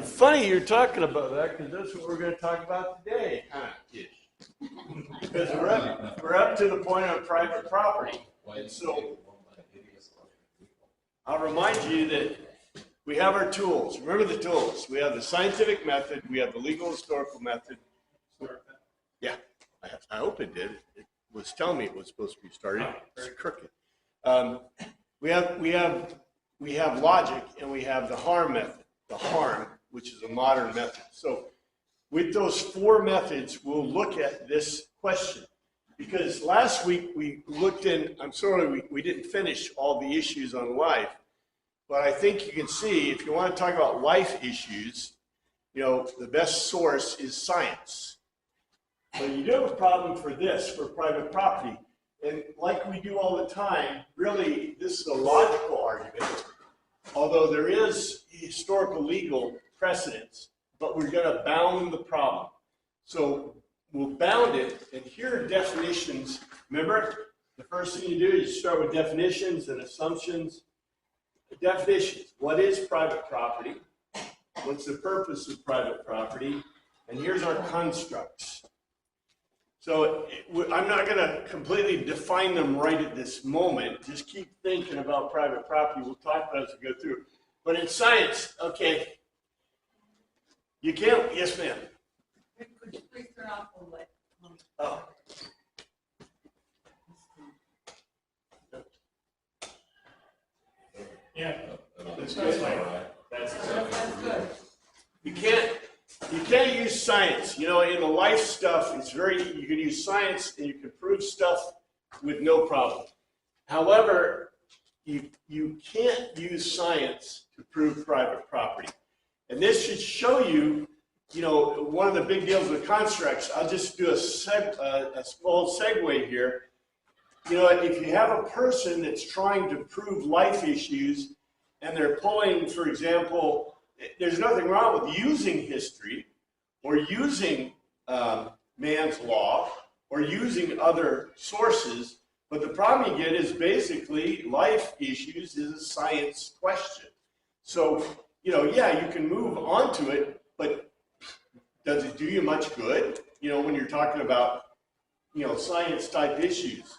funny you're talking about that, because that's what we're going to talk about today, because we're up to the point of private property. And so I'll remind you that we have our tools. Remember the tools. We have the scientific method. We have the legal historical method. Yeah, I hope it did. It was telling me it was supposed to be started. It's crooked. We have logic, and we have the harm method. The harm, which is a modern method. So with those four methods, we'll look at this question. Because last week we looked in, I'm sorry we didn't finish all the issues on life, but I think you can see, if you want to talk about life issues, you know, the best source is science. So you do have a problem for this, for private property. And like we do all the time, really, this is a logical argument, although there is historical legal precedence, but we're going to bound the problem. So we'll bound it, and here are definitions. Remember, the first thing you do is you start with definitions and assumptions. Definitions: what is private property? What's the purpose of private property? And here's our constructs. So I'm not going to completely define them right at this moment. Just keep thinking about private property. We'll talk about it as we go through. But in science, okay, you can't, yes ma'am. Could you please turn off the light? Oh. Yeah, That's that's good. right. That's good. You can't use science. You know, in the life stuff, it's you can use science and you can prove stuff with no problem. However, you can't use science to prove private property. And this should show you, you know, one of the big deals with constructs. I'll just do a small segue here. You know, if you have a person that's trying to prove life issues and they're pulling, for example, there's nothing wrong with using history or using man's law or using other sources, but the problem you get is basically life issues is a science question. So, you know, yeah, you can move on to it, but does it do you much good, you know, when you're talking about, you know, science type issues?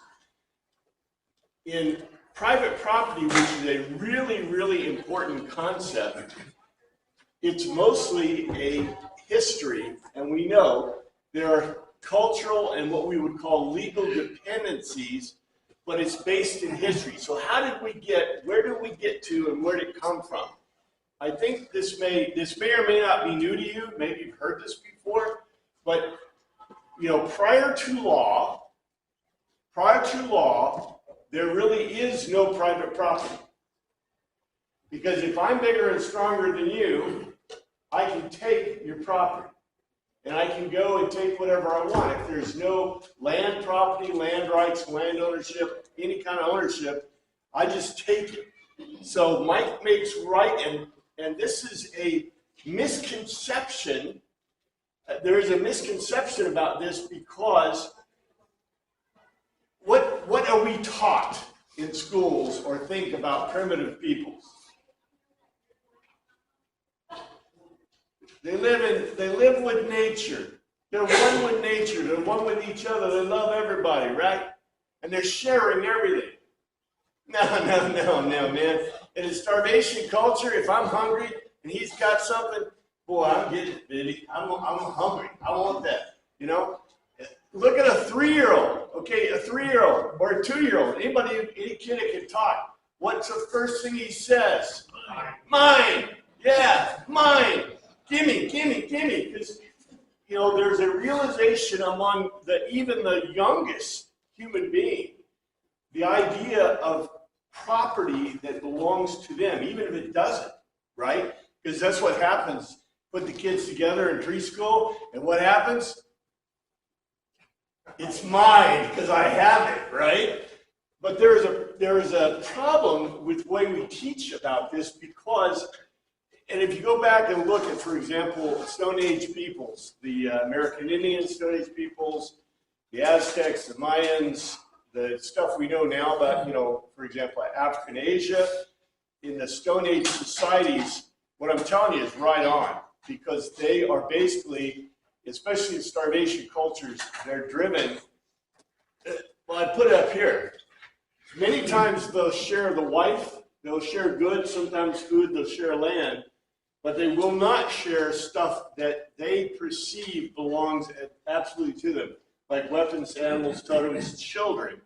In private property, which is a really, really important concept, it's mostly a history, and we know there are cultural and what we would call legal dependencies, but it's based in history. So how did we get, where did we get to, and where did it come from? I think this may or may not be new to you. Maybe you've heard this before, but you know, prior to law, there really is no private property. Because if I'm bigger and stronger than you, I can take your property. And I can go and take whatever I want. If there's no land property, land rights, land ownership, any kind of ownership, I just take it. So Mike makes right, and this is a misconception. There is a misconception about this because what are we taught in schools or think about primitive peoples? They live with nature. They're one with nature. They're one with each other. They love everybody, right? And they're sharing everything. No, man. In a starvation culture, if I'm hungry and he's got something, boy, I'm getting it, baby. I'm hungry. I want that, you know? Look at a 3-year-old, okay? A 3-year-old or a 2-year-old. Any kid that can talk. What's the first thing he says? Mine. Yeah, mine. Gimme. Because, you know, there's a realization among even the youngest human being, the idea of property that belongs to them, even if it doesn't, right? Because that's what happens. Put the kids together in preschool, and what happens? It's mine because I have it, right? But there is a problem with the way we teach about this because, and if you go back and look at, for example, Stone Age peoples, the American Indians, Stone Age peoples, the Aztecs, the Mayans, the stuff we know now about, you know, for example, African Asia, in the Stone Age societies, what I'm telling you is right on. because they are basically, especially in starvation cultures, they're driven. Well, I put it up here. Many times they'll share the wife, they'll share goods, sometimes food, they'll share land, but they will not share stuff that they perceive belongs absolutely to them, like weapons, animals, totems, children.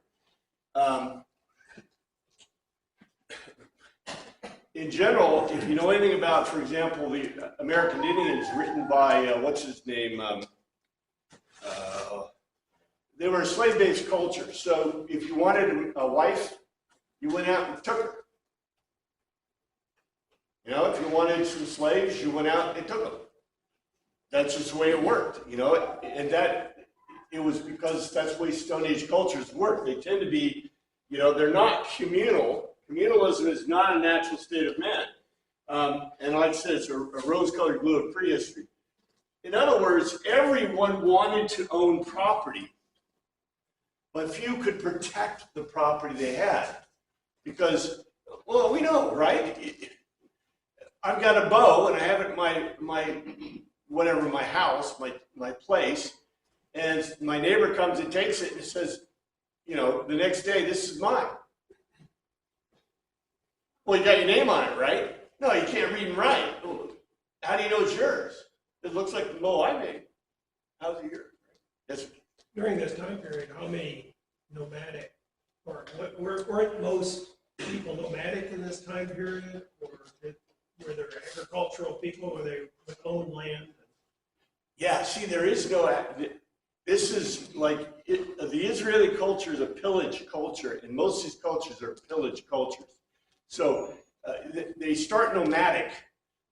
In general, if you know anything about, for example, the American Indians written by, what's his name? They were a slave-based culture. So if you wanted a wife, you went out and took her. You know, if you wanted some slaves, you went out and took them. That's just the way it worked, you know, and that it was because that's the way Stone Age cultures work. They tend to be, you know, they're not communal. Communalism is not a natural state of man. And like I said, it's a rose-colored glue of prehistory. In other words, everyone wanted to own property, but few could protect the property they had. Because, well, we know, right? I've got a bow and I have it in my house, my place, and my neighbor comes and takes it and says, you know, the next day, this is mine. Well, you got your name on it, right? No, you can't read and write. How do you know it's yours? It looks like the bow I made. How's it yours? Yes. During this time period, how many nomadic, or weren't most people nomadic in this time period, or were there agricultural people where they would own land? Yeah, see, there is no, this is like, the Israeli culture is a pillage culture, and most of these cultures are pillage cultures. So they start nomadic,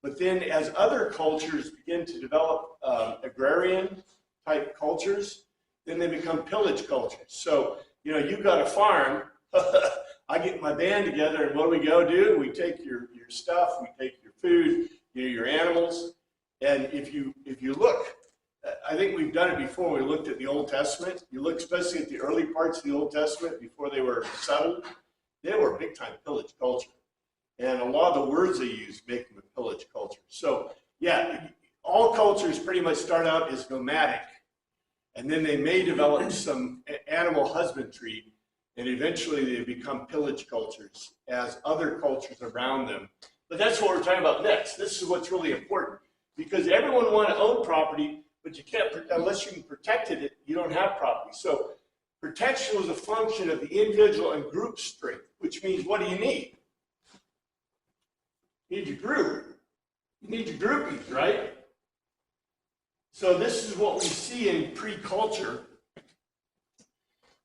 but then as other cultures begin to develop agrarian type cultures, then they become pillage cultures. So, you know, you've got a farm, I get my band together, and what do we go do? We take your stuff, we take your food, your animals, and if you look, I think we've done it before. We looked at the Old Testament. You look especially at the early parts of the Old Testament before they were settled. They were a big-time pillage culture. And a lot of the words they use make them a pillage culture. So, yeah, all cultures pretty much start out as nomadic. And then they may develop some animal husbandry, and eventually they become pillage cultures as other cultures around them. But that's what we're talking about next. This is what's really important. Because everyone wants to own property, but you can't, unless you can protect it, you don't have property. So protection was a function of the individual and group strength, which means what do you need? You need your group. You need your groupies, right? So this is what we see in pre-culture.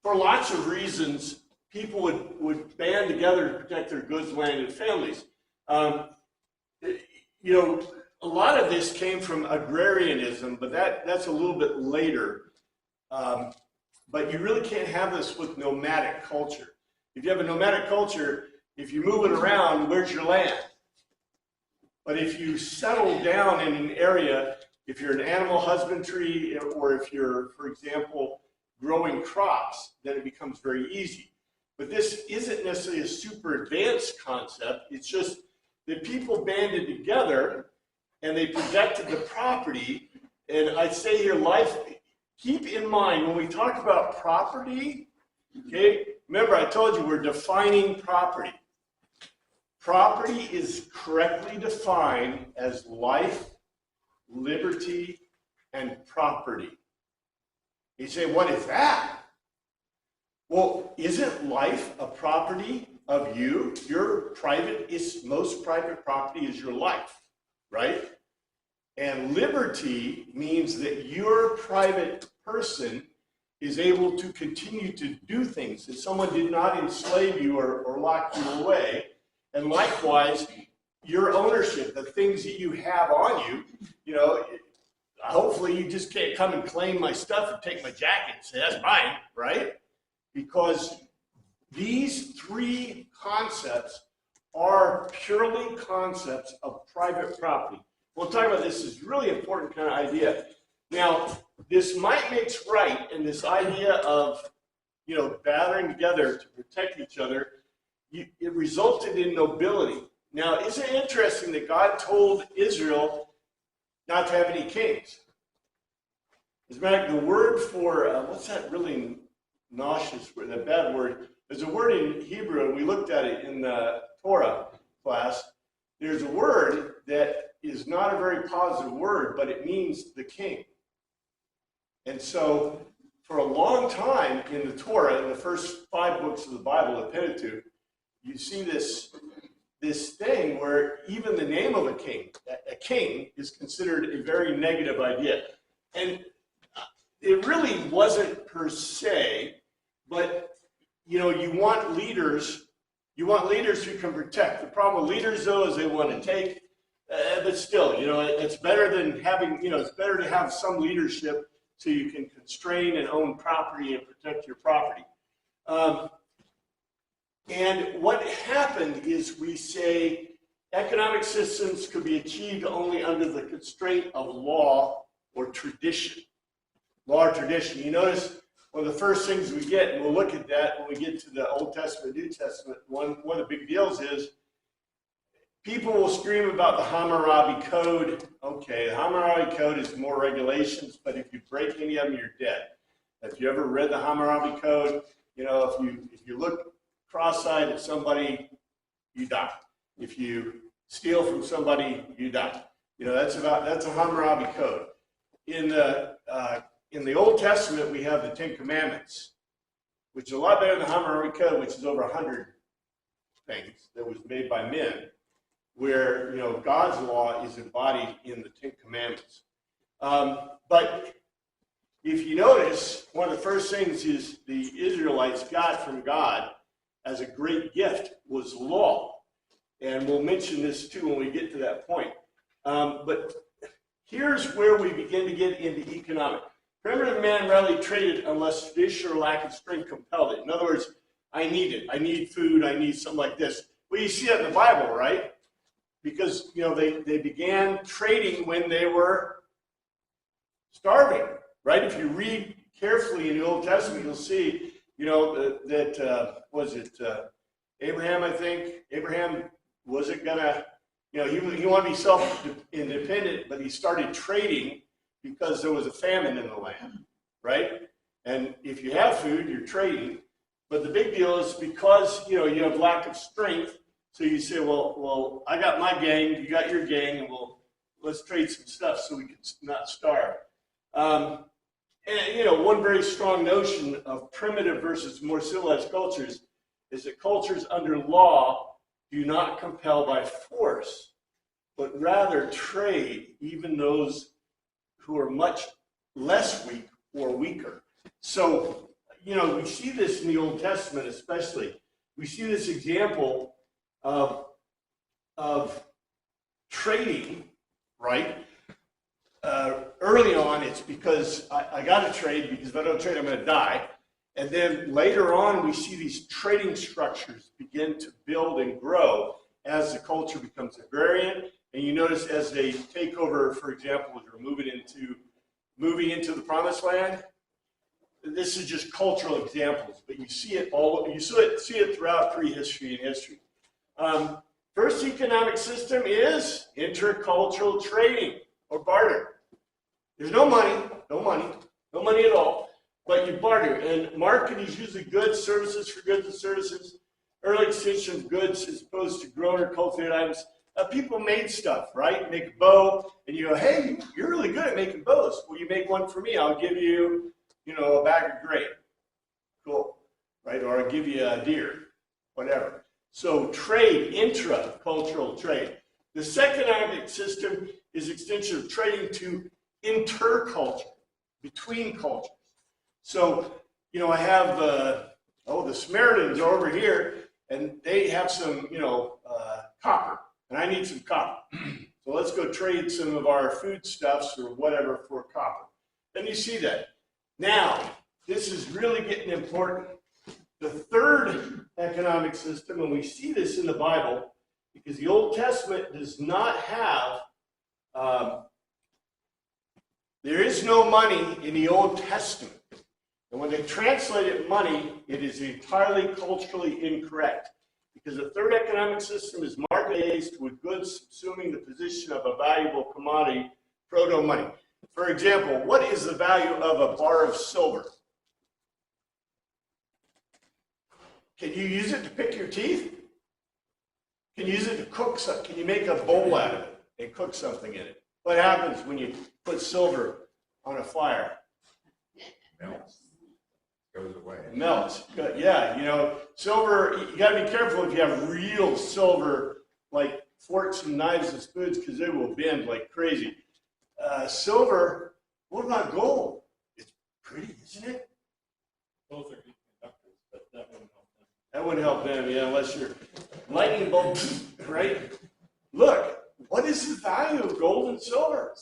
For lots of reasons, people would band together to protect their goods, land, and families. You know, a lot of this came from agrarianism, but that's a little bit later. But you really can't have this with nomadic culture. If you have a nomadic culture, if you're moving around, where's your land? But if you settle down in an area, if you're an animal husbandry, or if you're, for example, growing crops, then it becomes very easy. But this isn't necessarily a super advanced concept. It's just that people banded together and they protected the property. And I'd say here, life, keep in mind, when we talk about property, okay, remember I told you we're defining property. Property is correctly defined as life, liberty, and property. You say, what is that? Well, isn't life a property of you? Your most private property is your life, right? And liberty means that your private person is able to continue to do things, that someone did not enslave you or lock you away. And likewise, your ownership, the things that you have on you, you know, hopefully you just can't come and claim my stuff and take my jacket and say, that's mine, right? Because these three concepts are purely concepts of private property. We'll talk about this. Is really important kind of idea. Now, this might makes right, and this idea of, you know, gathering together to protect each other, it resulted in nobility. Now, isn't it interesting that God told Israel, not to have any kings. As a matter of fact, the word for, what's that really nauseous word, that bad word? There's a word in Hebrew, and we looked at it in the Torah class. There's a word that is not a very positive word, but it means the king. And so, for a long time in the Torah, in the first 5 books of the Bible, the Pentateuch, you see this thing where even the name of a king is considered a very negative idea. And it really wasn't per se, but you want leaders who can protect. The problem with leaders, though, is they want to take, but still, it's better than having, it's better to have some leadership so you can constrain and own property and protect your property. And what happened is we say economic systems could be achieved only under the constraint of law or tradition. Law or tradition. You notice one of the first things we get, and we'll look at that when we get to the Old Testament, New Testament, one of the big deals is people will scream about the Hammurabi Code. Okay, the Hammurabi Code is more regulations, but if you break any of them, you're dead. If you ever read the Hammurabi Code, if you look cross-eyed at somebody, you die. If you steal from somebody, you die. That's a Hammurabi Code. In the Old Testament, we have the 10 Commandments, which is a lot better than the Hammurabi Code, which is over 100 things that was made by men, where God's law is embodied in the 10 Commandments. But if you notice, one of the first things is the Israelites got from God as a great gift was law. And we'll mention this too when we get to that point. But here's where we begin to get into economic. Primitive man rarely traded unless tradition or lack of strength compelled it. In other words, I need it. I need food. I need something like this. Well, you see that in the Bible, right? Because, they began trading when they were starving, right? If you read carefully in the Old Testament, you'll see, Abraham, I think. Abraham wasn't going to, he wanted to be self-independent, but he started trading because there was a famine in the land, right? And if you have food, you're trading. But the big deal is because, you have lack of strength, so you say, well, I got my gang, you got your gang, and let's trade some stuff so we can not starve. And, one very strong notion of primitive versus more civilized cultures is that cultures under law do not compel by force, but rather trade even those who are much less weak or weaker. So, we see this in the Old Testament especially. We see this example of trading, right? Early on, it's because I got to trade, because if I don't trade, I'm going to die. And then later on, we see these trading structures begin to build and grow as the culture becomes agrarian. And you notice as they take over, for example, as we're moving into the Promised Land, this is just cultural examples, but you see it see it throughout prehistory and history. First economic system is intercultural trading or barter. There's no money at all, but you barter. And market is usually goods, services for goods and services. Early extension of goods as opposed to grown or cultivated items. People made stuff, right? Make a bow, and you go, hey, you're really good at making bows. Well, you make one for me. I'll give you, a bag of grain. Cool, right? Or I'll give you a deer, whatever. So trade, intra-cultural trade. The second economic system is extension of trading to interculture, between cultures. So, I have, the Samaritans are over here, and they have some, copper, and I need some copper. So let's go trade some of our foodstuffs or whatever for copper. Then you see that. Now, this is really getting important. The third economic system, and we see this in the Bible, because the Old Testament does not have, there is no money in the Old Testament. And when they translated money, it is entirely culturally incorrect. Because the third economic system is market-based with goods assuming the position of a valuable commodity proto money. For example, what is the value of a bar of silver? Can you use it to pick your teeth? Can you use it to cook something? Can you make a bowl out of it and cook something in it? What happens when you put silver on a fire? Melts. Goes away. It melts. Good. Yeah, you know, silver, you got to be careful if you have real silver, like forks and knives and spoons, because they will bend like crazy. Silver, what about gold? It's pretty, isn't it? Both are good conductors, but that wouldn't help them. That wouldn't help them, yeah, unless you're lightning bolt, right? Look, what is the value of gold and silver?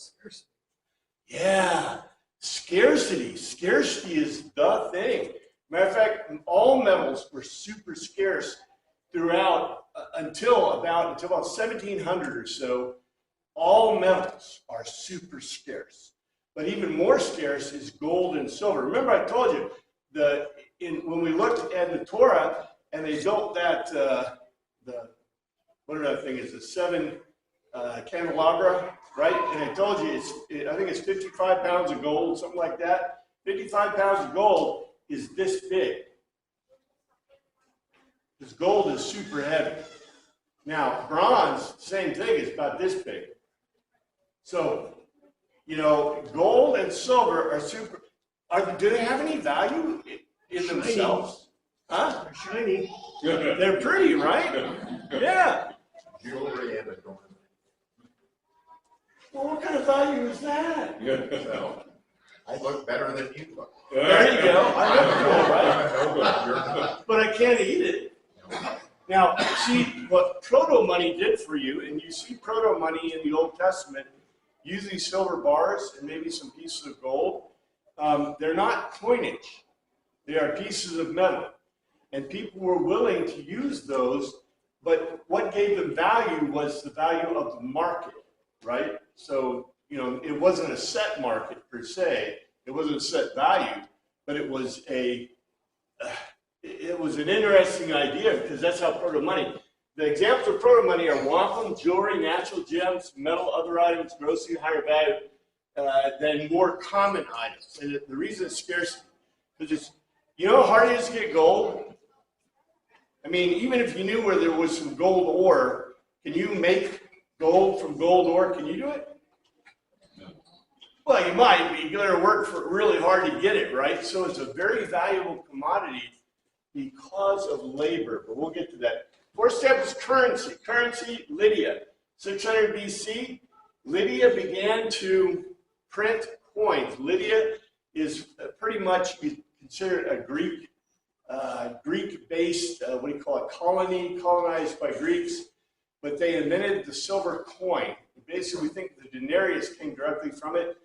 Yeah, scarcity. Scarcity is the thing. Matter of fact, all metals were super scarce throughout until about 1700 or so. All metals are super scarce, but even more scarce is gold and silver. Remember, I told you when we looked at the Torah and they built that whatever that thing is, the seven candelabra, right? And I told you I think it's 55 pounds of gold, something like that. 55 pounds of gold is this big. Because gold is super heavy. Now, bronze, same thing, is about this big. So, you know, gold and silver are super. Do they have any value in themselves? Huh? They're shiny. They're pretty, right? Yeah. Jewelry and adornment. Well, what kind of value is that? So, I look better than you look. There you go. I know, right? I know, but you're not. But I can't eat it. Now, see what proto money did for you, and you see proto money in the Old Testament, usually silver bars and maybe some pieces of gold. They're not coinage. They are pieces of metal. And people were willing to use those, but what gave them value was the value of the market, right? So, you know, it wasn't a set market per se. It wasn't a set value, but it was an interesting idea because that's how proto money. The examples of proto money are wampum, jewelry, natural gems, metal, other items, grossly higher value than more common items. And the reason it's scarcity, because it's, you know how hard it is to get gold? I mean, even if you knew where there was some gold ore, can you make gold from gold ore? Can you do it? No. Well, you might, but you got to work for really hard to get it, right? So it's a very valuable commodity because of labor, but we'll get to that. Fourth step is currency. Currency, Lydia. 600 BC, Lydia began to print coins. Lydia is pretty much considered a Greek-based, what do you call it, colony, colonized by Greeks, but they invented the silver coin. Basically, we think the denarius came directly from it.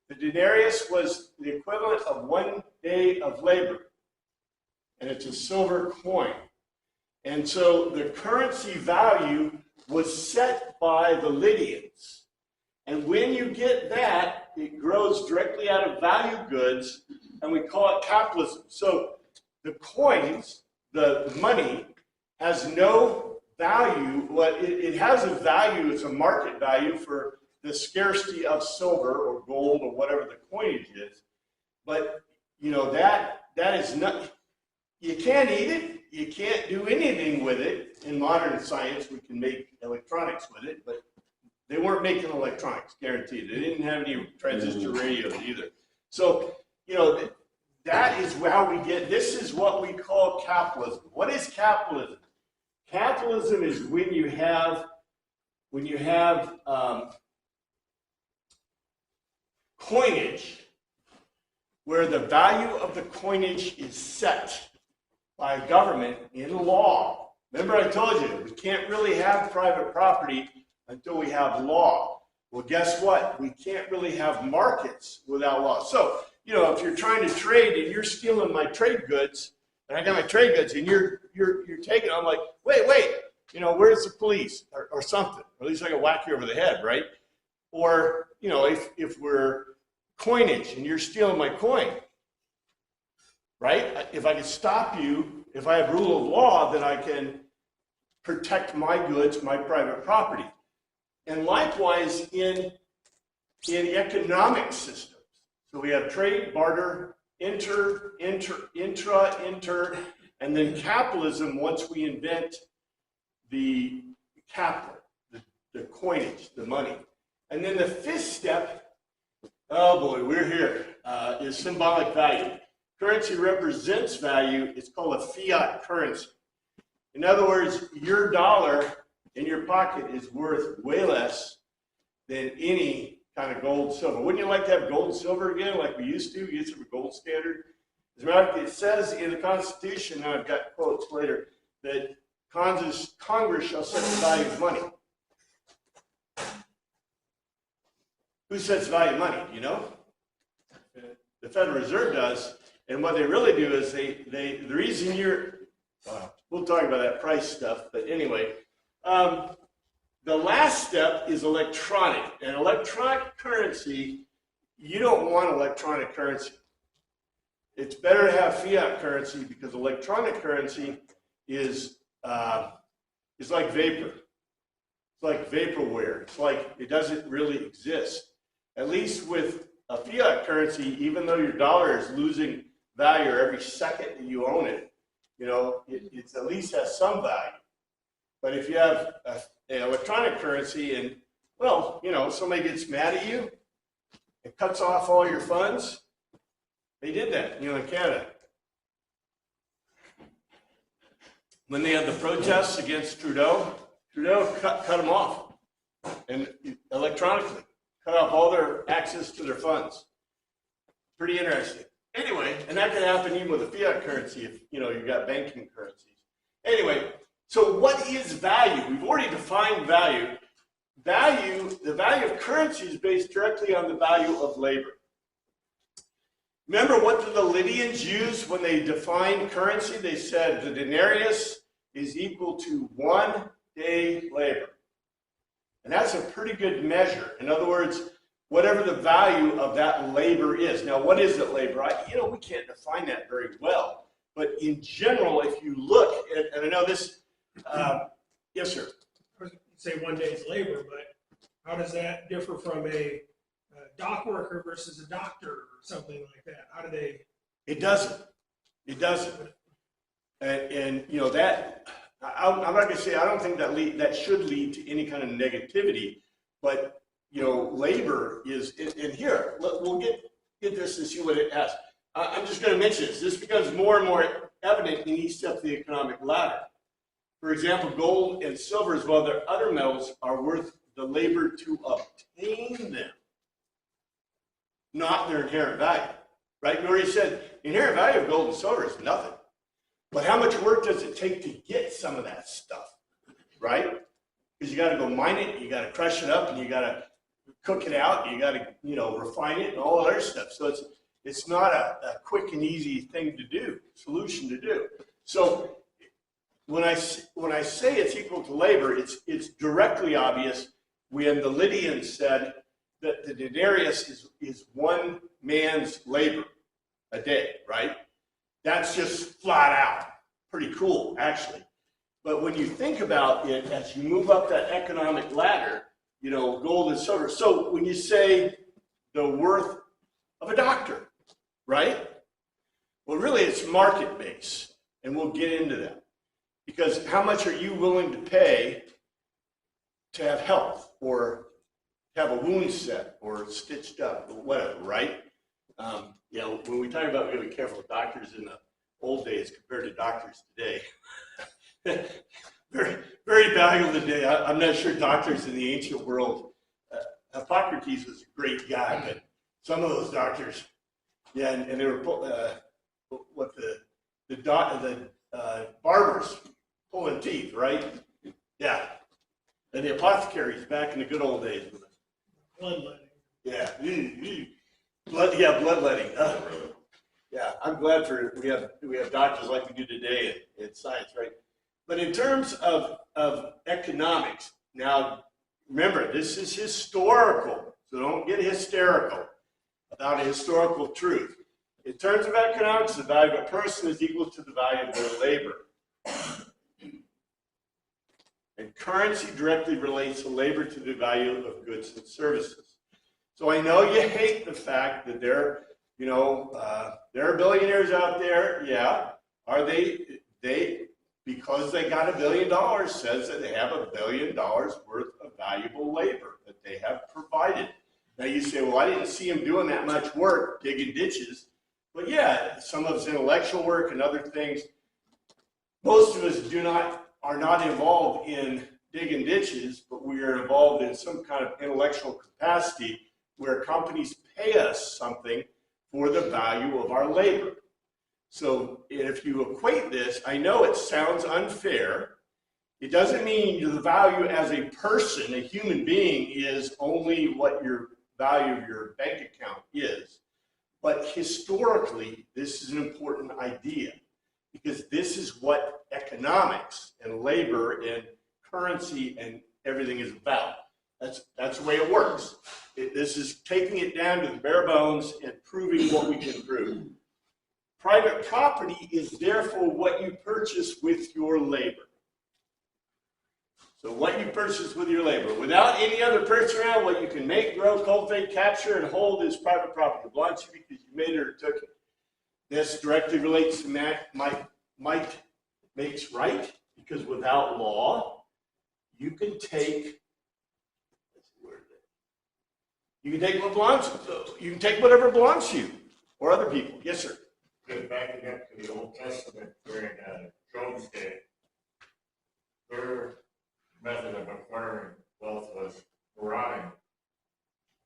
The denarius was the equivalent of 1 day of labor, and it's a silver coin. And so the currency value was set by the Lydians. And when you get that, it grows directly out of value goods, and we call it capitalism. So the coins, the money, has no value. Well, it has a value, it's a market value for the scarcity of silver or gold or whatever the coinage is. But, you know, that is not, you can't eat it. You can't do anything with it. In modern science, we can make electronics with it, but they weren't making electronics, guaranteed. They didn't have any transistor radios either. So, you know, that is how we get, this is what we call capitalism. What is capitalism? Capitalism is when you have coinage where the value of the coinage is set by government in law. Remember I told you, we can't really have private property until we have law. Well, guess what? We can't really have markets without law. So, you know, if you're trying to trade and you're stealing my trade goods, and I got my trade goods and you're taking it, I'm like, wait, you know, where's the police or something? Or at least I can whack you over the head, right? Or, you know, if we're coinage and you're stealing my coin, right? If I can stop you, if I have rule of law, then I can protect my goods, my private property. And likewise in in economic systems. So we have trade, barter, intra, and then capitalism once we invent the capital, the coinage, the money. And then the fifth step, oh boy, we're here, is symbolic value. Currency represents value. It's called a fiat currency. In other words, your dollar in your pocket is worth way less than any kind of gold, silver. Wouldn't you like to have gold, silver again like we used to? We used to have a gold standard. As a matter of fact, it says in the Constitution, now I've got quotes later, that Congress shall set the value of money. Who sets the value of money? Do you know? The Federal Reserve does. And what they really do is the reason we'll talk about that price stuff, but anyway, the last step is electronic. And electronic currency, you don't want electronic currency. It's better to have fiat currency because electronic currency is like vapor. It's like vaporware. It's like it doesn't really exist. At least with a fiat currency, even though your dollar is losing value every second that you own it, it at least has some value. But if you have an electronic currency and, somebody gets mad at you and cuts off all your funds, they did that, in Canada. When they had the protests against Trudeau cut them off and electronically cut off all their access to their funds. Pretty interesting. Anyway, and that can happen even with a fiat currency if, you've got banking currencies. Anyway, so what is value? We've already defined value. The value of currency is based directly on the value of labor. Remember, what did the Lydians use when they defined currency? They said the denarius is equal to 1 day labor. And that's a pretty good measure. In other words, whatever the value of that labor is. Now, what is it labor? We can't define that very well. But in general, if you look, and I know this, yes, sir. You say 1 day's labor, but how does that differ from a dock worker versus a doctor or something like that? How do they? It doesn't. It doesn't. And that, I'm not going to say, I don't think that should lead to any kind of negativity, but, labor is, and here, we'll get this and see what it has. I'm just going to mention this. This becomes more and more evident in each step of the economic ladder. For example, gold and silver, as well as their other metals, are worth the labor to obtain them, not their inherent value, right? We already said the inherent value of gold and silver is nothing. But how much work does it take to get some of that stuff, right? Because you got to go mine it, you got to crush it up, and you got to cook it out, and you got to, refine it and all that other stuff. So it's not a quick and easy thing to do, solution to do. So when I say it's equal to labor, it's directly obvious when the Lydians said that the denarius is one man's labor a day, right? That's just flat out. Pretty cool, actually. But when you think about it, as you move up that economic ladder, gold and silver. So when you say the worth of a doctor, right? Well, really, it's market-based, and we'll get into that. Because how much are you willing to pay to have health, or have a wound set, or stitched up, or whatever, right? When we talk about being careful with doctors in the old days compared to doctors today, very, very valuable today. I'm not sure doctors in the ancient world, Hippocrates was a great guy, but some of those doctors, and they were, the barbers pulling teeth, right? Yeah. And the apothecaries back in the good old days. Bloodletting. Yeah. Bloodletting. Yeah, I'm glad we have doctors like we do today in science, right? But in terms of economics, now remember, this is historical, so don't get hysterical about a historical truth. In terms of economics, the value of a person is equal to the value of their labor. And currency directly relates the labor to the value of goods and services. So I know you hate the fact that there are billionaires out there. Yeah. Are they, because they got $1 billion, says that they have $1 billion worth of valuable labor that they have provided. Now you say, well, I didn't see them doing that much work, digging ditches. But yeah, some of it's intellectual work and other things. Most of us are not involved in digging ditches, but we are involved in some kind of intellectual capacity where companies pay us something for the value of our labor. So if you equate this, I know it sounds unfair. It doesn't mean the value as a person, a human being, is only what your value of your bank account is. But historically, this is an important idea because this is what economics and labor and currency and everything is about. That's the way it works. This is taking it down to the bare bones and proving what we can prove. Private property is therefore what you purchase with your labor. So what you purchase with your labor, without any other person around, what you can make, grow, cultivate, capture, and hold is private property. It belongs to you because you made it or took it. This directly relates to might makes right, because without law, you can take, what belongs, you can take whatever belongs to you or other people. Yes, sir. Get back again to the Old Testament during Job's day. Their method of acquiring wealth was marauding.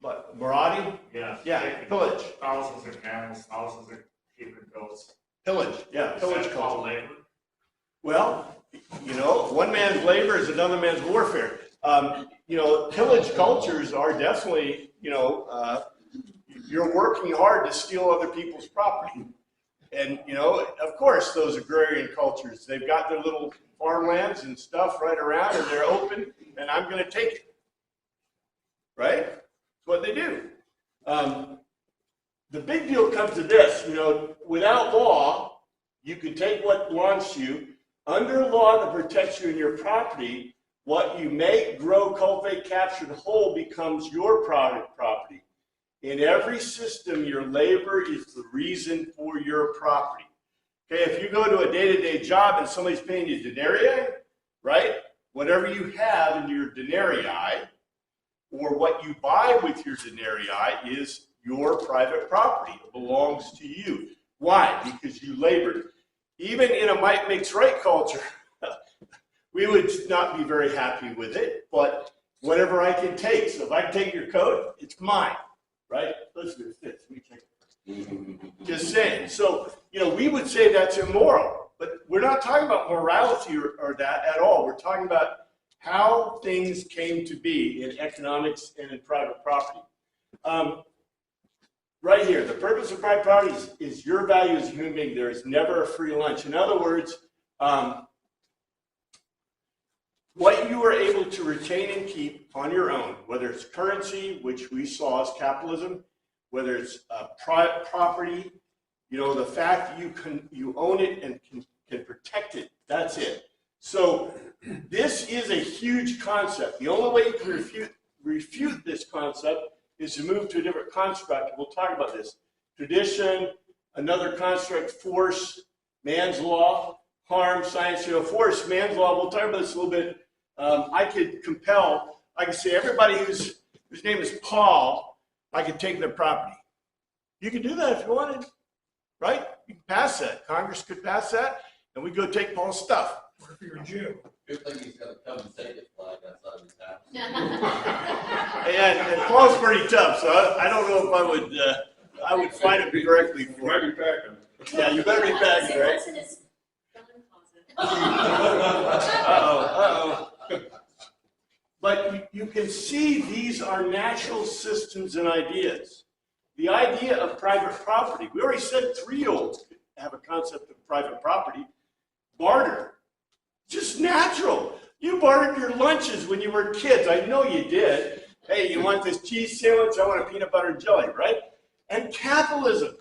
But marauding? Yeah. Yeah, pillage. Thousands of camels, thousands of sheep and goats. Pillage, yeah, pillage Is that called culture. labor? Well, one man's labor is another man's warfare. Pillage cultures are definitely, you're working hard to steal other people's property. And, of course, those agrarian cultures, they've got their little farmlands and stuff right around and they're open and I'm going to take it. Right? That's what they do. The big deal comes to this, without law, you can take what belongs to you. Under law that protects you and your property, what you make, grow, cultivate, capture, and hold becomes your private property. In every system, your labor is the reason for your property. Okay, if you go to a day-to-day job and somebody's paying you denarii, right? Whatever you have in your denarii, or what you buy with your denarii, is your private property. It belongs to you. Why? Because you labored. Even in a might makes right culture, we would not be very happy with it, but whatever I can take. So if I can take your coat, it's mine, right? Let's do this. Let me check it. Just saying. So, we would say that's immoral, but we're not talking about morality or that at all. We're talking about how things came to be in economics and in private property. Right here, the purpose of private property is your value as a human being. There is never a free lunch. In other words, what you are able to retain and keep on your own, whether it's currency, which we saw as capitalism, whether it's private property, the fact that you own it and can protect it, that's it. So this is a huge concept. The only way you can refute this concept is to move to a different construct. We'll talk about this. Tradition, another construct, force, man's law, harm, science, force, man's law. We'll talk about this a little bit. I could say everybody whose name is Paul, I could take their property. You could do that if you wanted, right? You can pass that. Congress could pass that, and we go take Paul's stuff. Or if you're a Jew. Good thing he's gonna come and take his flag outside his house. And Paul's pretty tough, so I don't know if I would fight him directly for it. Yeah, you better be packing, right? What's in his gun closet? Uh-oh. But you can see these are natural systems and ideas. The idea of private property, we already said 3-year-olds have a concept of private property. Barter, just natural. You bartered your lunches when you were kids. I know you did. Hey, you want this cheese sandwich? I want a peanut butter and jelly, right? And capitalism.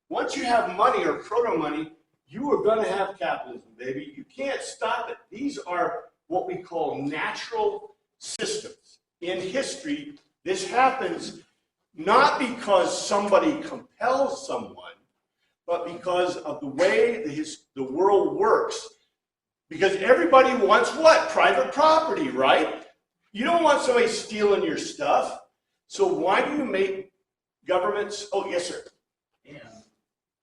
Once you have money or proto-money, you are going to have capitalism, baby. You can't stop it. These are what we call natural systems. In history, this happens not because somebody compels someone, but because of the way the world works. Because everybody wants what? Private property, right? You don't want somebody stealing your stuff. So why do you make governments? Oh, yes, sir. And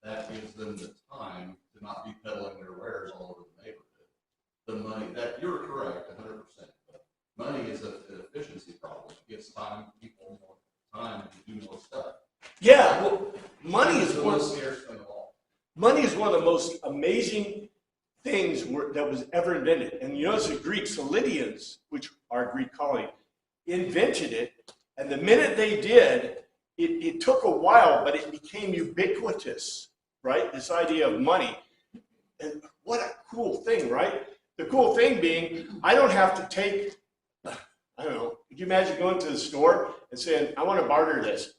that gives them the time to not be peddling their wares all over the neighborhood. The money, that, you're correct, 100%. Money is an efficiency problem. It gives people more time to do more stuff. Yeah, well, money is the one. most scarce thing of all. Money is one of the most amazing things that was ever invented. And you notice the Greeks, the Lydians, which are a Greek colony, invented it. And the minute they did, it took a while, but it became ubiquitous, right? This idea of money. And what a cool thing, right? The cool thing being, I don't have to take, I don't know, could you imagine going to the store and saying, I want to barter this?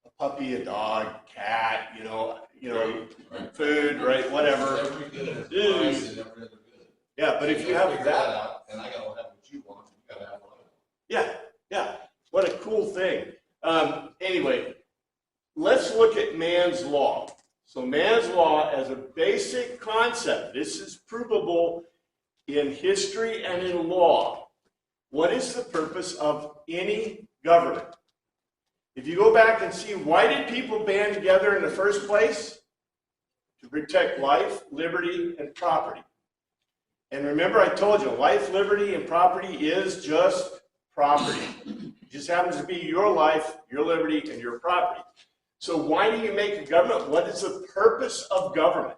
A puppy, a dog, cat, Right. food, right, whatever. Every good is price and every other good. Yeah, but if you have figure that, out, and I gotta have what you want, you gotta have what I want. yeah, what a cool thing. Anyway, let's look at man's law. So man's law as a basic concept, this is provable in history and in law. What is the purpose of any government? If you go back and see, why did people band together in the first place? To protect life, liberty, and property. And remember, I told you, life, liberty, and property is just property. It just happens to be your life, your liberty, and your property. So why do you make a government? What is the purpose of government?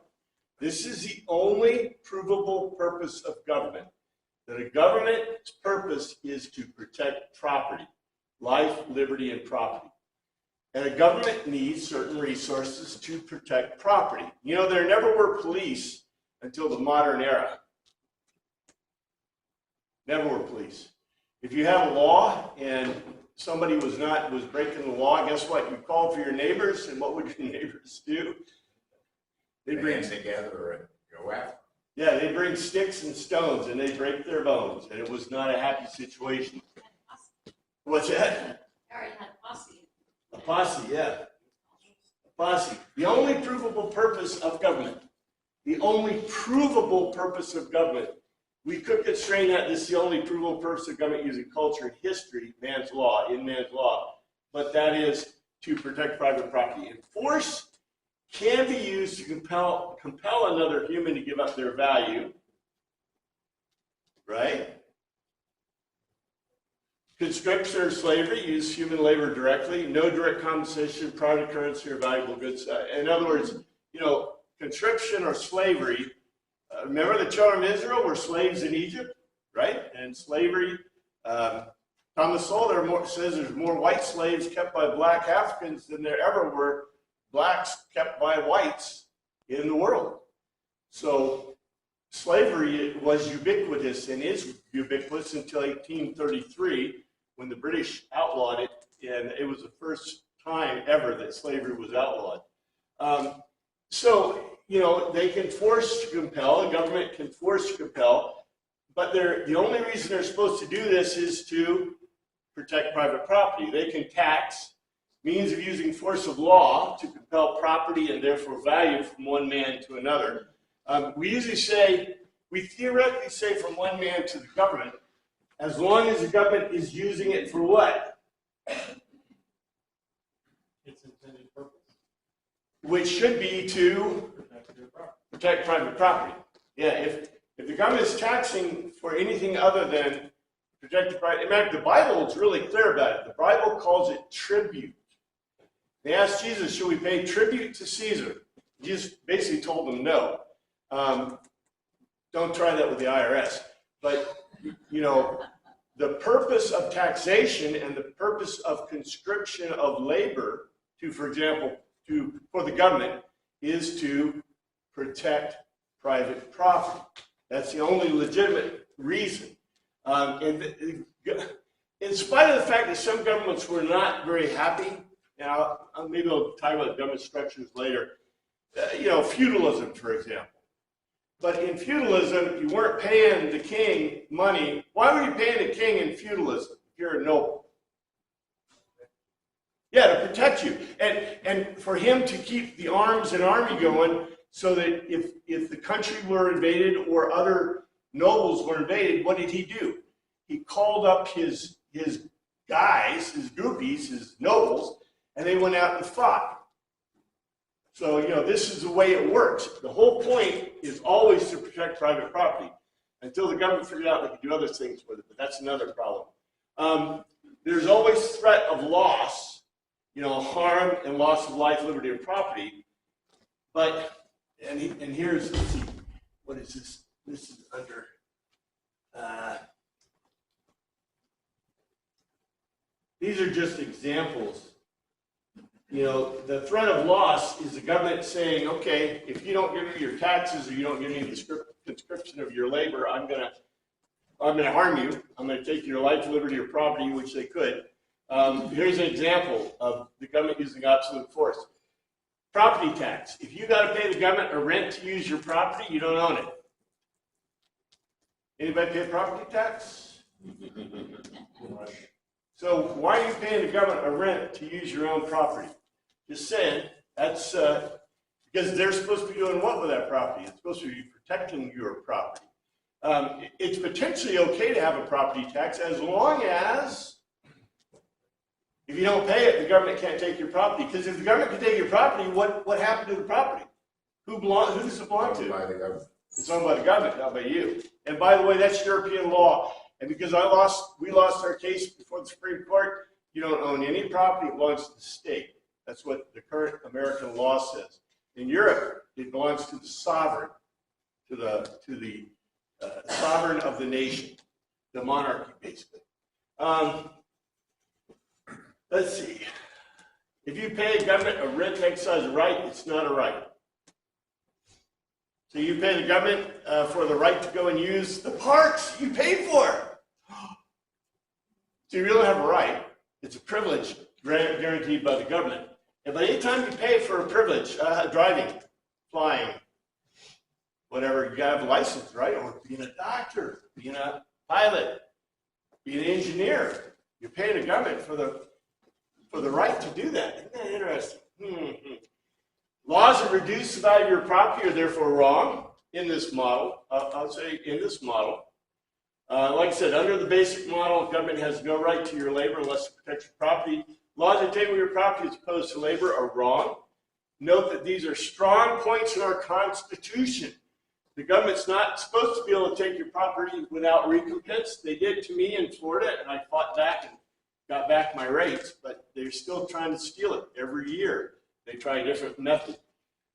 This is the only provable purpose of government. That a government's purpose is to protect property, life, liberty, and property. And a government needs certain resources to protect property. You know, there never were police until the modern era. Never were police. If you had a law and somebody was breaking the law, guess what? You called for your neighbors, and what would your neighbors do? They'd bring together and go after. Yeah, they bring sticks and stones and they break their bones, and it was not a happy situation. What's that? I already had a posse. A posse, yeah. A posse. The only provable purpose of government. The only provable purpose of government. We could constrain that this is the only provable purpose of government using culture and history, man's law, in man's law. But that is to protect private property. And force can be used to compel another human to give up their value, right? Conscription or slavery, use human labor directly, no direct compensation, product currency, or valuable goods. In other words, conscription or slavery, remember the children of Israel were slaves in Egypt, right? And slavery, Thomas Sowell says there's more white slaves kept by black Africans than there ever were blacks kept by whites in the world. So slavery was ubiquitous and is ubiquitous until 1833 when the British outlawed it, and it was the first time ever that slavery was outlawed. They can force to compel, a government can force to compel, but the only reason they're supposed to do this is to protect private property. They can tax, means of using force of law to compel property and therefore value from one man to another. We theoretically say from one man to the government, as long as the government is using it for what? Its intended purpose. Which should be to protect private property. Yeah, if the government is taxing for anything other than protect the private, in fact, the Bible is really clear about it. The Bible calls it tribute. They asked Jesus, should we pay tribute to Caesar? Jesus basically told them no. Don't try that with the IRS. But, the purpose of taxation and the purpose of conscription of labor for example, for the government is to protect private property. That's the only legitimate reason. In spite of the fact that some governments were not very happy, and maybe I'll talk about government structures later, feudalism, for example. But in feudalism, you weren't paying the king money. Why were you paying the king in feudalism if you're a noble? Yeah, to protect you. And for him to keep the arms and army going so that if the country were invaded or other nobles were invaded, what did he do? He called up his guys, his groupies, his nobles, and they went out and fought. So, this is the way it works. The whole point is always to protect private property until the government figured out they could do other things with it, but that's another problem. There's always threat of loss, harm and loss of life, liberty, and property. But, and here's, let's see, what is this? This is under, these are just examples. The threat of loss is the government saying, okay, if you don't give me your taxes or you don't give me the conscription of your labor, I'm gonna harm you. I'm gonna take your life, liberty, or property, which they could. Here's an example of the government using absolute force. Property tax. If you got to pay the government a rent to use your property, you don't own it. Anybody pay property tax? So why are you paying the government a rent to use your own property? Just saying, that's because they're supposed to be doing what with that property? It's supposed to be protecting your property. It's potentially okay to have a property tax as long as if you don't pay it, the government can't take your property. Because if the government can take your property, what happened to the property? Who does it belong to? By the government. It's owned by the government, not by you. And by the way, that's European law. And because we lost our case before the Supreme Court, you don't own any property, it belongs to the state. That's what the current American law says. In Europe, it belongs to the sovereign, to the sovereign of the nation, the monarchy, basically. Let's see. If you pay a government a rent to exercise a right, it's not a right. So you pay the government for the right to go and use the parks you paid for. So you really have a right. It's a privilege guaranteed by the government. And by any time you pay for a privilege, driving, flying, whatever, you gotta have a license, right? Or being a doctor, being a pilot, being an engineer. You're paying the government for the right to do that. Isn't that interesting? Laws that reduce the value of your property are therefore wrong in this model. I'll say in this model. Like I said, under the basic model, government has no right to your labor unless it protects your property. Laws that take away your property as opposed to labor are wrong. Note that these are strong points in our Constitution. The government's not supposed to be able to take your property without recompense. They did to me in Florida, and I fought back and got back my rights, but they're still trying to steal it every year. They try a different method.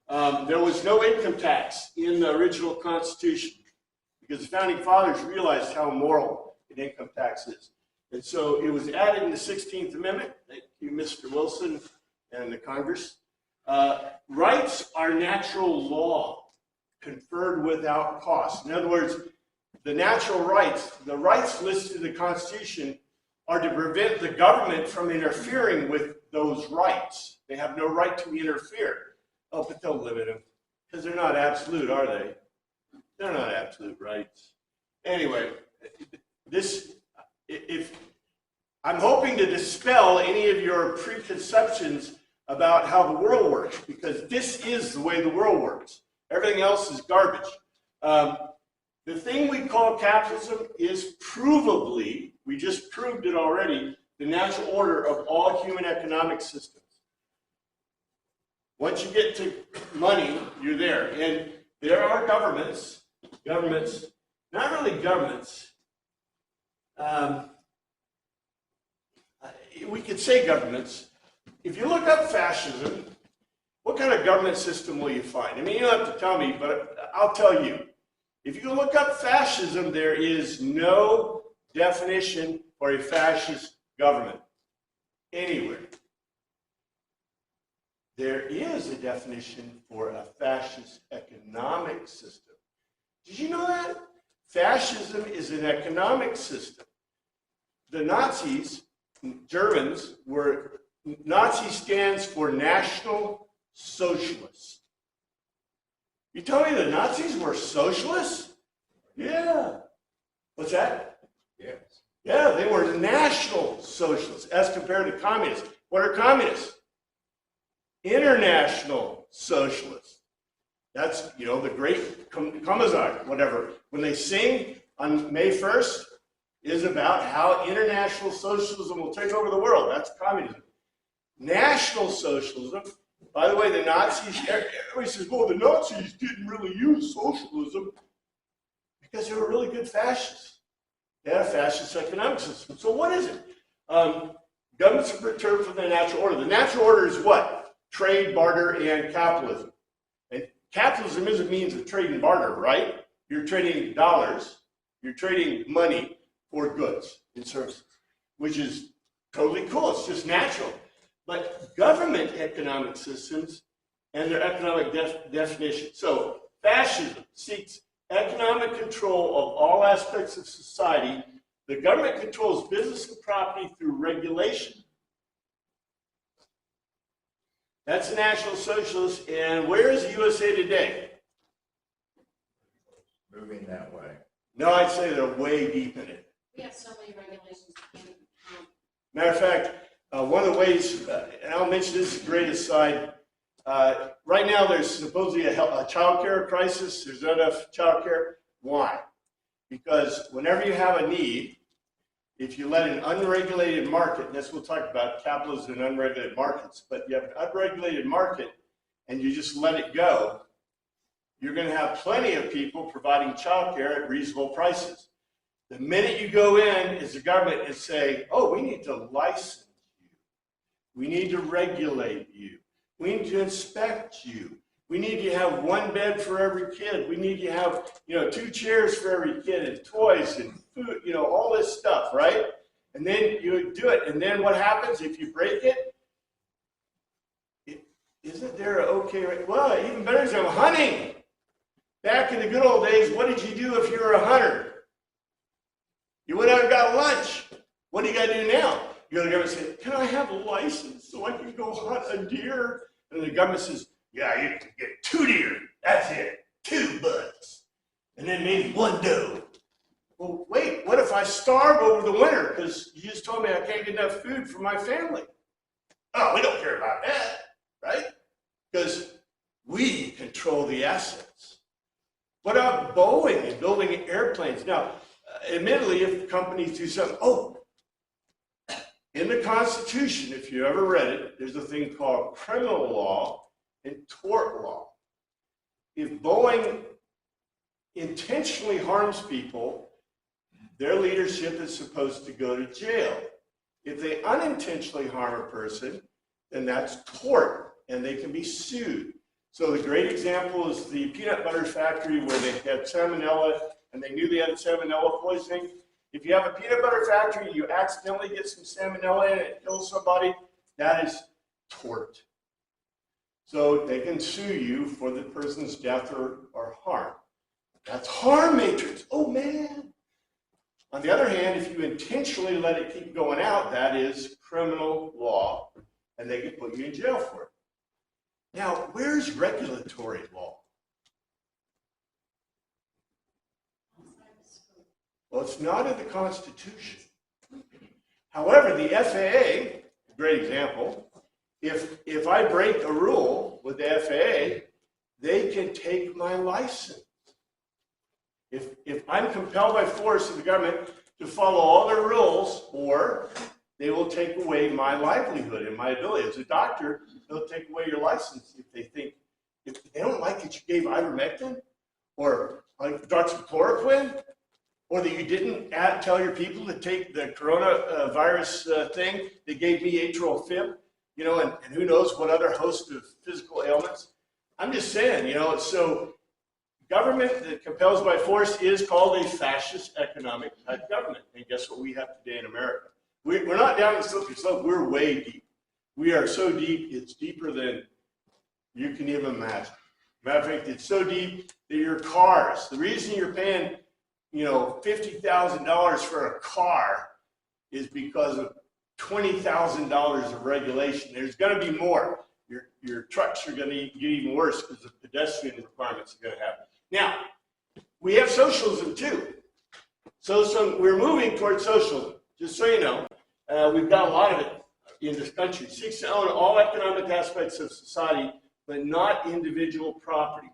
There was no income tax in the original Constitution because the Founding Fathers realized how immoral an income tax is. And so it was added in the 16th Amendment. Thank you, Mr. Wilson and the Congress. Rights are natural law conferred without cost. In other words, the natural rights, the rights listed in the Constitution are to prevent the government from interfering with those rights. They have no right to interfere. Oh, but they'll limit them because they're not absolute, are they? They're not absolute rights. Anyway, if I'm hoping to dispel any of your preconceptions about how the world works, because this is the way the world works. Everything else is garbage. The thing we call capitalism is provably, we just proved it already, the natural order of all human economic systems. Once you get to money, you're there. And there are governments, not really governments, we could say governments. If you look up fascism, what kind of government system will you find? I mean, you don't have to tell me, but I'll tell you. If you look up fascism, there is no definition for a fascist government anywhere. There is a definition for a fascist economic system. Did you know that? Fascism is an economic system. The Nazis, Germans, Nazi stands for National Socialists. You tell me the Nazis were socialists? Yeah. What's that? Yes. Yeah, they were National Socialists as compared to communists. What are communists? International socialists. That's, the great Kamazar, whatever. When they sing on May 1st, is about how international socialism will take over the world. That's communism. National socialism, by the way, the Nazis, everybody says, well, the Nazis didn't really use socialism because they were really good fascists. They had a fascist economic system. So what is it? Government's a return from the natural order. The natural order is what? Trade, barter, and capitalism. And capitalism is a means of trade and barter, right? You're trading dollars, you're trading money for goods and services, which is totally cool. It's just natural. But government economic systems and their economic definition. So fascism seeks economic control of all aspects of society. The government controls business and property through regulation. That's the National Socialist. And where is the USA today? Moving that way. No, I'd say they're way deep in it. We have so many regulations. Matter of fact, one of the ways, and I'll mention this great aside, right now there's supposedly a child care crisis. There's not enough child care. Why? Because whenever you have a need, if you let an unregulated market, and this we'll talk about capitalism and unregulated markets, but you have an unregulated market and you just let it go, you're going to have plenty of people providing child care at reasonable prices. The minute you go in as the government and say, oh, we need to license you. We need to regulate you. We need to inspect you. We need to have one bed for every kid. We need to have, 2 chairs for every kid and toys and food, all this stuff, right? And then you do it. And then what happens if you break it? Isn't there an okay, well, even better example, hunting. Back in the good old days, what did you do if you were a hunter? You went out and got lunch. What do you got to do now? You go to the government and say, can I have a license so I can go hunt a deer? And the government says, yeah, you can get 2 deer. That's it. 2 bucks. And then maybe 1 doe. Well, wait, what if I starve over the winter because you just told me I can't get enough food for my family? Oh, we don't care about that, right? Because we control the assets. What about Boeing and building airplanes? Now, admittedly, if companies do something, in the Constitution, if you ever read it, there's a thing called criminal law and tort law. If Boeing intentionally harms people, their leadership is supposed to go to jail. If they unintentionally harm a person, then that's tort, and they can be sued. So the great example is the peanut butter factory where they had salmonella, and they knew they had salmonella poisoning. If you have a peanut butter factory, you accidentally get some salmonella in it, it kills somebody, that is tort. So they can sue you for the person's death or harm. That's harm matrix. Oh, man. On the other hand, if you intentionally let it keep going out, that is criminal law, and they can put you in jail for it. Now, where's regulatory law? Well, it's not in the Constitution. However, the FAA, a great example, if I break a rule with the FAA, they can take my license. If I'm compelled by force of the government to follow all their rules, or they will take away my livelihood and my ability. As a doctor, they'll take away your license if they don't like that you gave ivermectin, or hydroxychloroquine, or that you didn't tell your people to take the coronavirus thing. They gave me atrial fib, and who knows what other host of physical ailments. I'm just saying, so government that compels by force is called a fascist economic type government. And guess what we have today in America? We're not down the slippery slope. We're way deep. We are so deep, it's deeper than you can even imagine. Matter of fact, it's so deep that your cars, the reason you're paying $50,000 for a car is because of $20,000 of regulation. There's going to be more. Your trucks are going to get even worse because the pedestrian requirements are going to happen. Now, we have socialism too. So we're moving towards socialism. Just so you know, we've got a lot of it. in this country seeks to own all economic aspects of society, but not individual property.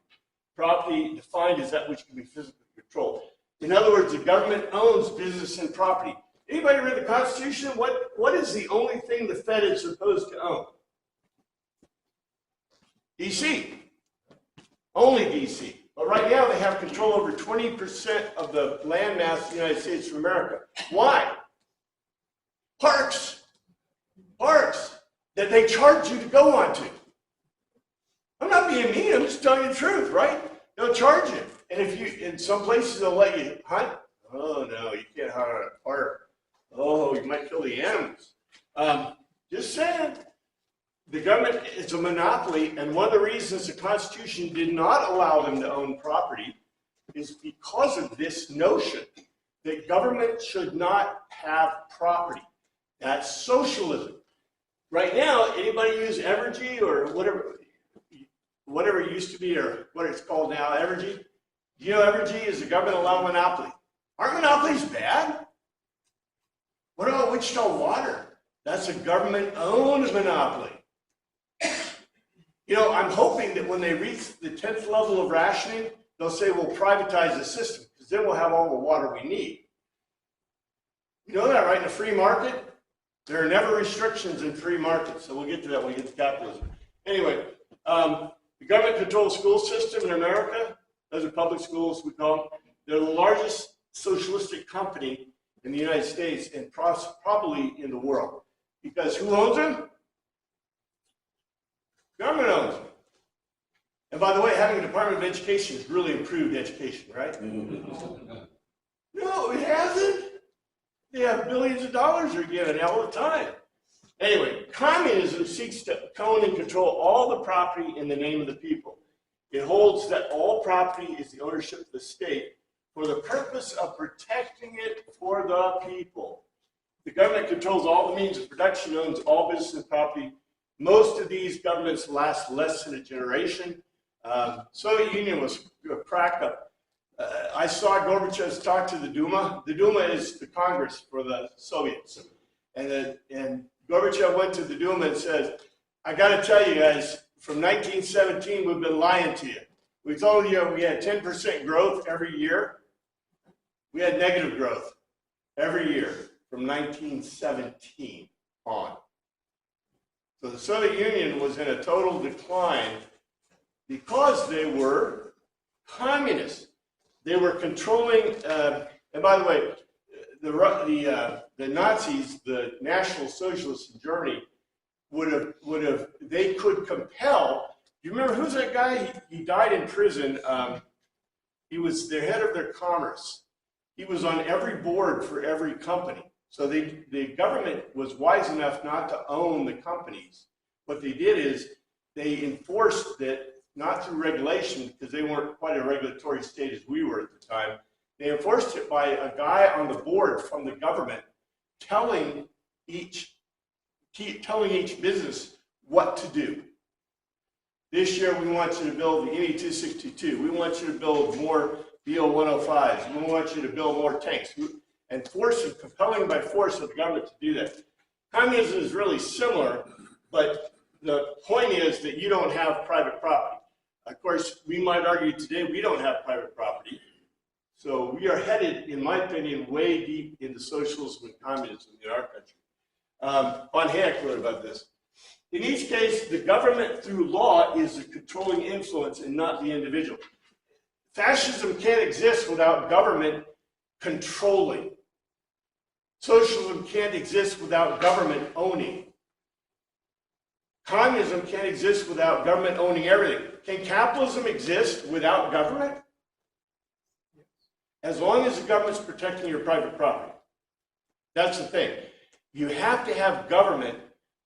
Property defined as that which can be physically controlled. In other words, the government owns business and property. Anybody read the Constitution? What is the only thing the Fed is supposed to own? DC. Only DC. But right now they have control over 20% of the land mass of the United States of America. Why? Parks. Parks that they charge you to go onto. I'm not being mean, I'm just telling you the truth, right? They'll charge you. And if you, in some places they'll let you hunt. Oh no, you can't hunt on a park. Oh, you might kill the animals. Just saying. The government is a monopoly, and one of the reasons the Constitution did not allow them to own property is because of this notion that government should not have property. That's socialism. Right now, anybody use Evergy or whatever it used to be, or what it's called now, Evergy? Do you know Evergy is a government-allowed monopoly? Aren't monopolies bad? What about Wichita Water? That's a government-owned monopoly. You know, I'm hoping that when they reach the 10th level of rationing, they'll say we'll privatize the system, because then we'll have all the water we need. You know that, right? In a free market, there are never restrictions in free markets, so we'll get to that when we get to capitalism. Anyway, the government-controlled school system in America, those are public schools, we call them. They're the largest socialistic company in the United States and probably in the world. Because who owns them? Government owns them. And by the way, having a Department of Education has really improved education, right? No, it hasn't. They have billions of dollars they're given all the time. Anyway, communism seeks to own and control all the property in the name of the people. It holds that all property is the ownership of the state for the purpose of protecting it for the people. The government controls all the means of production, owns all business and property. Most of these governments last less than a generation. Soviet Union was a crack up. I saw Gorbachev talk to the Duma. The Duma is the Congress for the Soviets. And Gorbachev went to the Duma and said, I got to tell you guys, from 1917, we've been lying to you. We told you we had 10% growth every year. We had negative growth every year from 1917 on. So the Soviet Union was in a total decline because they were communists. They were controlling, and by the way, the Nazis, the National Socialists in Germany, they could compel. You remember who's that guy? He died in prison. He was the head of their commerce. He was on every board for every company. So the government was wise enough not to own the companies. What they did is they enforced that, not through regulation, because they weren't quite a regulatory state as we were at the time. They enforced it by a guy on the board from the government telling each business what to do. This year we want you to build the NE-262. We want you to build more BO-105s. We want you to build more tanks. And compelling by force of the government to do that. Communism is really similar, but the point is that you don't have private property. Of course, we might argue today we don't have private property. So we are headed, in my opinion, way deep into socialism and communism in our country. Von Hayek wrote about this. In each case, the government through law is the controlling influence and not the individual. Fascism can't exist without government controlling. Socialism can't exist without government owning. Communism can't exist without government owning everything. Can capitalism exist without government? As long as the government's protecting your private property. That's the thing. You have to have government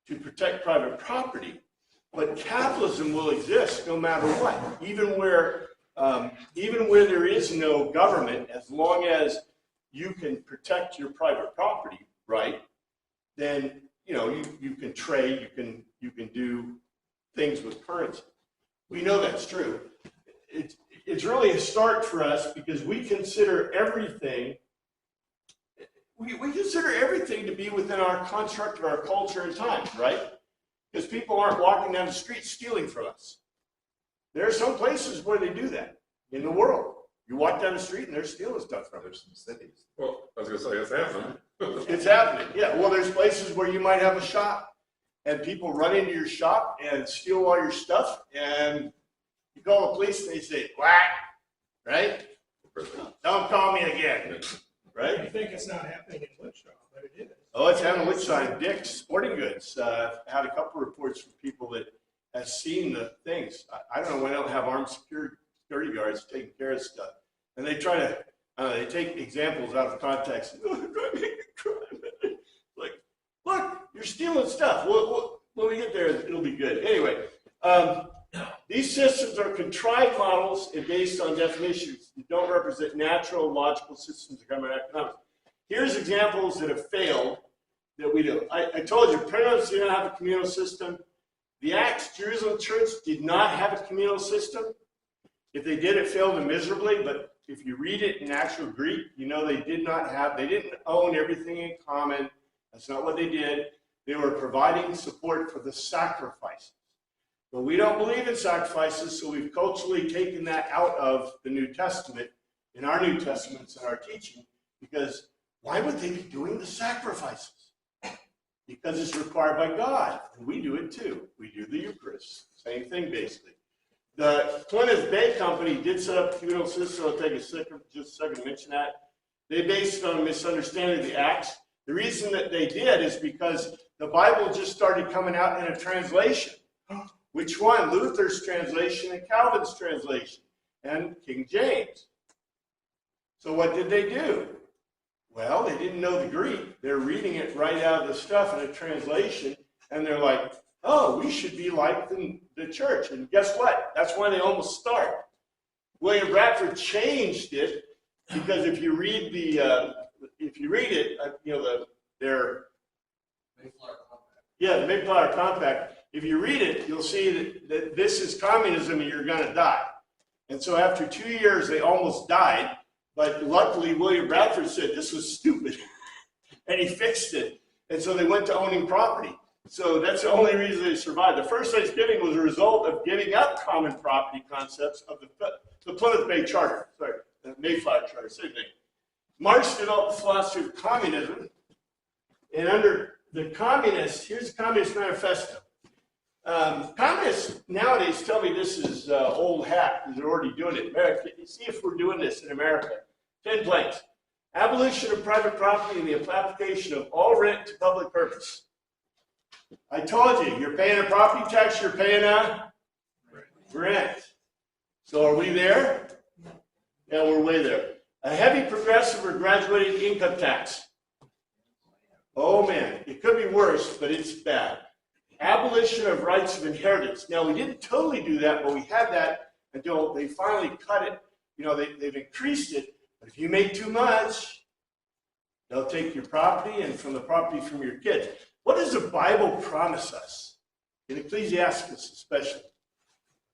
to protect private property, but capitalism will exist no matter what. Even where there is no government, as long as you can protect your private property, right? Then you can trade, you can do things with currency. We know that's true. It's really a start for us because we consider everything. We just consider everything to be within our construct of our culture and times, right? Because people aren't walking down the street stealing from us. There are some places where they do that in the world. You walk down the street and they're stealing stuff from us. There's some cities. Well, I was gonna say, it's happening. It's happening, yeah. Well, there's places where you might have a shop and people run into your shop and steal all your stuff, and you call the police and they say, quack, right? Don't call me again, I right? think it's not happening in Wichita, but it is. Oh, it's happening which side? Dick's Sporting Goods had a couple reports from people that have seen the things. I don't know why they don't have armed security guards taking care of stuff. And they try to, they take examples out of context. Like, look, you're stealing stuff. When we get there, it'll be good. Anyway, these systems are contrived models and based on definitions that don't represent natural, logical systems of government economics. Here's examples that have failed that we do. I told you, parents do not have a communal system. The Acts Jerusalem Church did not have a communal system. If they did, it failed miserably, but if you read it in actual Greek, you know they didn't own everything in common. That's not what they did. They were providing support for the sacrifices. But we don't believe in sacrifices, so we've culturally taken that out of the New Testament, in our New Testaments and our teaching, because why would they be doing the sacrifices? Because it's required by God, and we do it too. We do the Eucharist, same thing basically. The Plymouth Bay Company did set up a communal system. I'll take just a second to mention that. They based it on a misunderstanding of the Acts. The reason that they did is because the Bible just started coming out in a translation. Which one? Luther's translation and Calvin's translation, and King James. So what did they do? Well, they didn't know the Greek. They're reading it right out of the stuff in a translation, and they're like, oh, we should be like the church. And guess what? That's why they almost start. William Bradford changed it because if you read the Mayflower Compact. If you read it, you'll see that this is communism and you're going to die. And so after 2 years, they almost died. But luckily, William Bradford said this was stupid, and he fixed it. And so they went to owning property. So that's the only reason they survived. The first Thanksgiving was a result of giving up common property concepts of the Plymouth Bay Charter. Sorry, the Mayflower Charter, same thing. Marx developed the philosophy of communism. And under the communists, here's the Communist Manifesto. Communists nowadays tell me this is old hat because they're already doing it. America, see if we're doing this in America. 10 planks. Abolition of private property and the application of all rent to public purpose. I told you, you're paying a property tax, you're paying a rent. So are we there? Yeah, we're way there. A heavy progressive or graduated income tax. Oh man, it could be worse, but it's bad. Abolition of rights of inheritance. Now, we didn't totally do that, but we had that until they finally cut it. You know, they've increased it, but if you make too much, they'll take your property and from the property from your kids. What does the Bible promise us? In Ecclesiastes especially.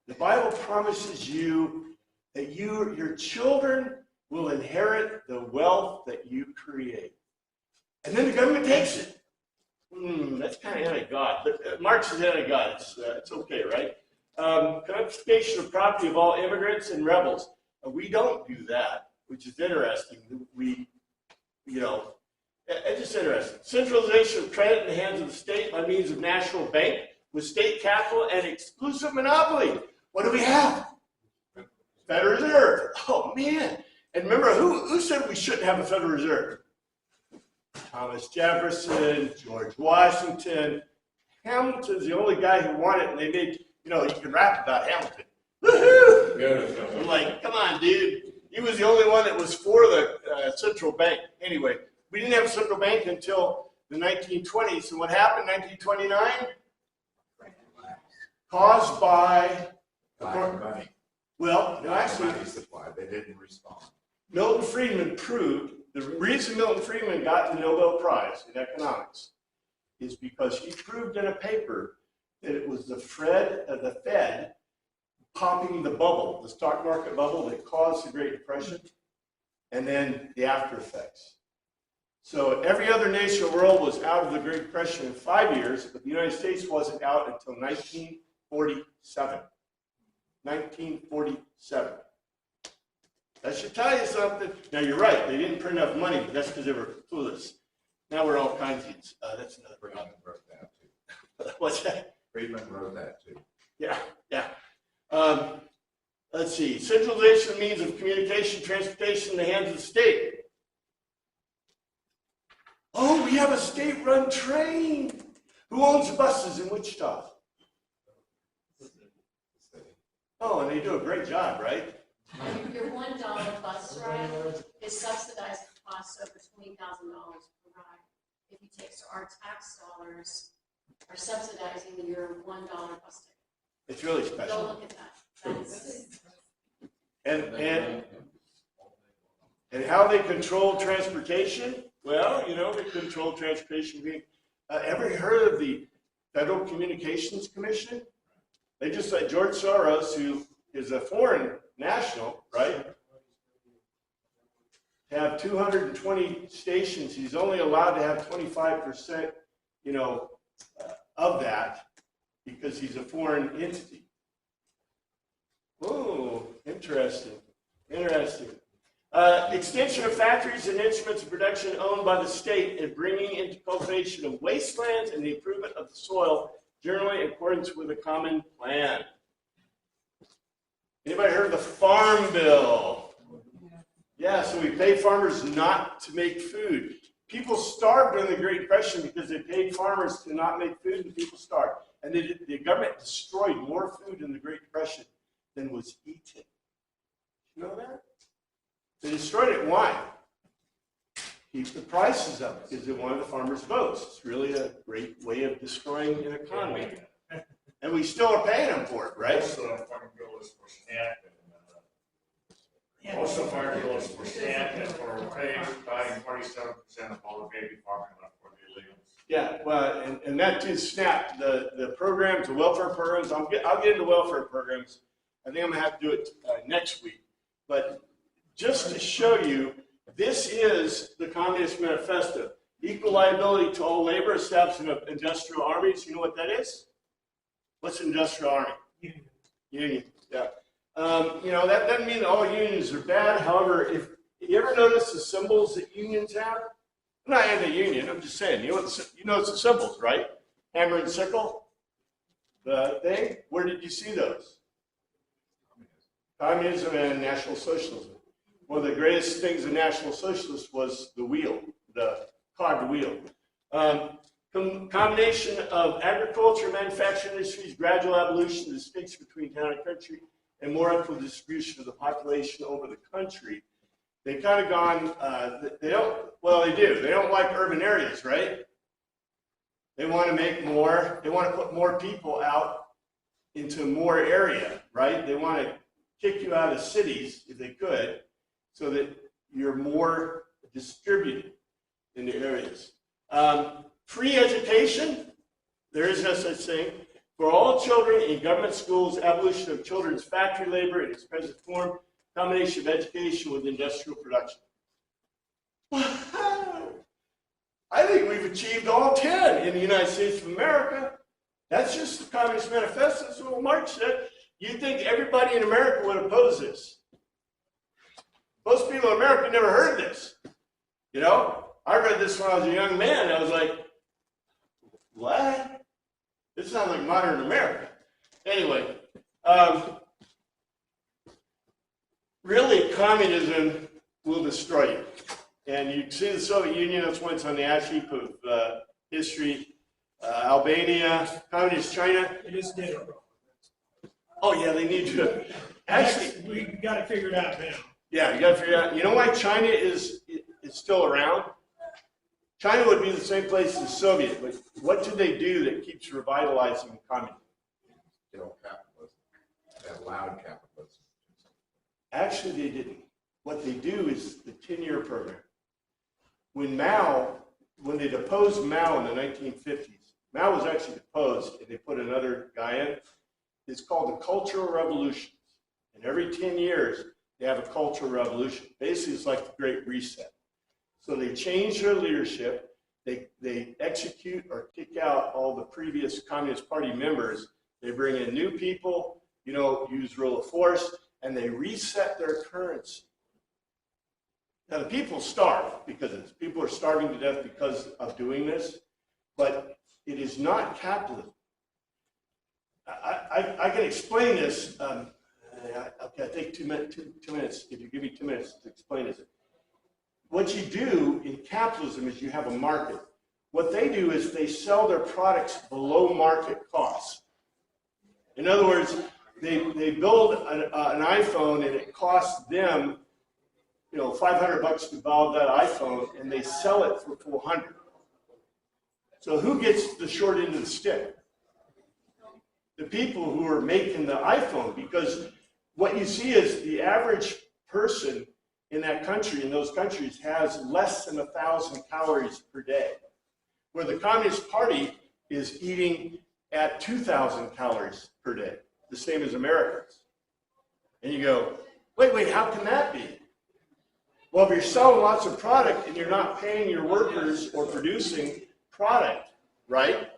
The Bible promises you that your children will inherit the wealth that you create. And then the government takes it. That's kind of anti-God, but Marx is anti-God. It's okay, right? Confiscation of property of all immigrants and rebels. We don't do that, which is interesting. It's just interesting. Centralization of credit in the hands of the state by means of national bank with state capital and exclusive monopoly. What do we have? Federal Reserve. Oh, man. And remember, who said we shouldn't have a Federal Reserve? Thomas Jefferson, George Washington. Hamilton's the only guy who wanted it, and they made, you can rap about Hamilton. Woohoo! I'm like, come on, dude. He was the only one that was for the central bank. Anyway, we didn't have a central bank until the 1920s. And what happened in 1929? Caused by... Money. Well, no, actually... Money supply. They didn't respond. Milton Friedman proved the reason Milton Friedman got the Nobel Prize in economics is because he proved in a paper that it was the Fed popping the bubble, the stock market bubble that caused the Great Depression, and then the after effects. So every other nation in the world was out of the Great Depression in 5 years, but the United States wasn't out until 1947. 1947. That should tell you something. Now, you're right. They didn't print enough money, but that's because they were clueless. Now we're all kinds of, that's another Friedman wrote that too. What's that? Friedman wrote that too. Yeah, yeah. Let's see. Centralization of means of communication, transportation in the hands of the state. Oh, we have a state-run train. Who owns the buses in Wichita? Oh, and they do a great job, right? Your $1 bus ride is subsidized for costs over $20,000 per ride. If you take, so our tax dollars are subsidizing your $1 bus ticket. It's really Go special. look at that. That's, And how they control transportation? Well, you know, they control transportation. Ever heard of the Federal Communications Commission? They just let George Soros, who is a foreign national, right, have 220 stations. He's only allowed to have 25%, you know, of that because he's a foreign entity. Oh, interesting. Interesting. Extension of factories and instruments of production owned by the state and bringing into cultivation of wastelands and the improvement of the soil, generally in accordance with a common plan. Anybody heard of the Farm Bill? Yeah, so we pay farmers not to make food. People starved during the Great Depression because they paid farmers to not make food, and people starved. And the government destroyed more food in the Great Depression than was eaten. You know that? They destroyed it. Why? Keep the prices up because they wanted the farmers' votes. It's really a great way of destroying an economy. And we still are paying them for it, right? Most of the farm bill is for SNAP and, most of the farm bill is for SNAP and for buying 47% of all the baby formula for the illegals. Yeah, well, and that too, SNAP, the programs, the welfare programs, I'll get into welfare programs. I think I'm going to have to do it next week. But just to show you, this is the Communist Manifesto. Equal liability to all labor, establishment of industrial armies. You know what that is? What's an industrial army? Union, yeah. You know, that doesn't mean all unions are bad. However, if you ever notice the symbols that unions have, I'm not anti-union, I'm just saying, you know it's the symbols, right? Hammer and sickle, the thing. Where did you see those? Communism and National Socialism. One of the greatest things in National Socialist was the wheel, the cog wheel. Combination of agriculture, manufacturing industries, gradual abolition of the distinction between town and country, and more equal distribution of the population over the country. They've kind of gone, they do. They don't like urban areas, right? They want to make more, they want to put more people out into more area, right? They want to kick you out of cities, if they could, so that you're more distributed in the areas. Free education, there is no such thing. For all children in government schools, abolition of children's factory labor in its present form, combination of education with industrial production. Wow. I think we've achieved all 10 in the United States of America. That's just the Communist Manifesto. That's what Marx said. You'd think everybody in America would oppose this. Most people in America never heard this. You know, I read this when I was a young man. I was like, what? This sounds like modern America. Anyway, really, communism will destroy you. And you see the Soviet Union, that's once on the ash heap of history. Albania, Communist China. They just did it wrong. Oh, yeah, they need to. Actually, We got to figure it out now. yeah, you got to figure out. You know why China is still around? China would be the same place as Soviet, but what do they do that keeps revitalizing communism? Kill capitalism. They allowed capitalism. Actually, they didn't. What they do is the 10-year program. When they deposed Mao in the 1950s, Mao was actually deposed and they put another guy in. It's called the Cultural Revolution. And every 10 years, they have a cultural revolution. Basically, it's like the Great Reset. So they change their leadership. They execute or kick out all the previous Communist Party members. They bring in new people, use rule of force, and they reset their currency. Now, the people starve because of this. People are starving to death because of doing this, but it is not capitalism. I can explain this. Okay, I take 2 minutes. 2 minutes. If you give me 2 minutes to explain this. What you do in capitalism is you have a market. What they do is they sell their products below market costs. In other words, they build an iPhone and it costs them, $500 to buy that iPhone, and they sell it for $400. So who gets the short end of the stick? The people who are making the iPhone, because what you see is the average person in that country, in those countries, has less than 1,000 calories per day, where the Communist Party is eating at 2,000 calories per day, the same as Americans. And you go, wait, how can that be? Well, if you're selling lots of product and you're not paying your workers or producing product, right,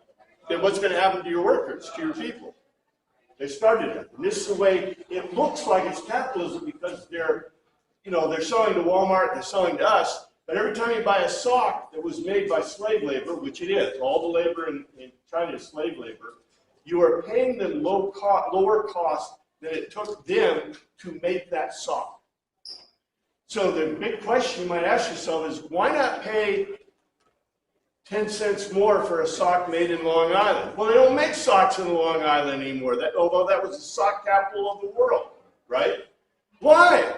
then what's going to happen to your workers, to your people? They started it. And this is the way it looks like it's capitalism, because they're selling to Walmart, they're selling to us, but every time you buy a sock that was made by slave labor, which it is, all the labor in China is slave labor, you are paying them lower cost than it took them to make that sock. So the big question you might ask yourself is, why not pay 10 cents more for a sock made in Long Island? Well, they don't make socks in Long Island anymore, although that was the sock capital of the world, right? Why?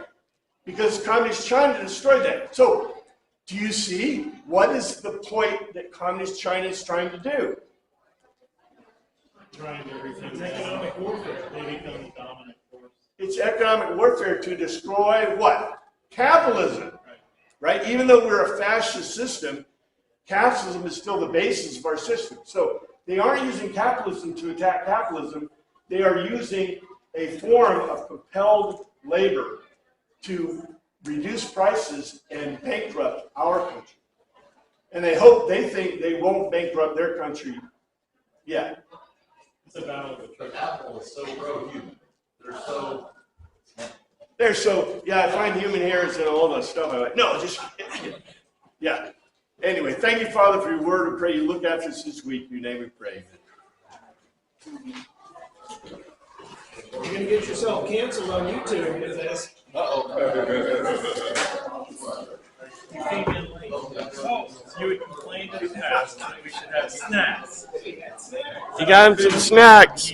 Because Communist China destroyed that. So do you see what is the point that Communist China is trying to do? Trying everything. It's economic warfare. They become the dominant force. It's economic warfare to destroy what? Capitalism, right? Even though we're a fascist system, capitalism is still the basis of our system. So they aren't using capitalism to attack capitalism. They are using a form of compelled labor to reduce prices and bankrupt our country. And they think they won't bankrupt their country yet. It's a battle of The capital is so pro-human. I find human hairs and all that stuff. I'm like, no, just, yeah. Anyway, thank you, Father, for your word. We pray you look after us this week. In your name we pray. You're going to get yourself canceled on YouTube with this. You came in late. Oh, you would complain to the past that we should have snacks. You got him some snacks.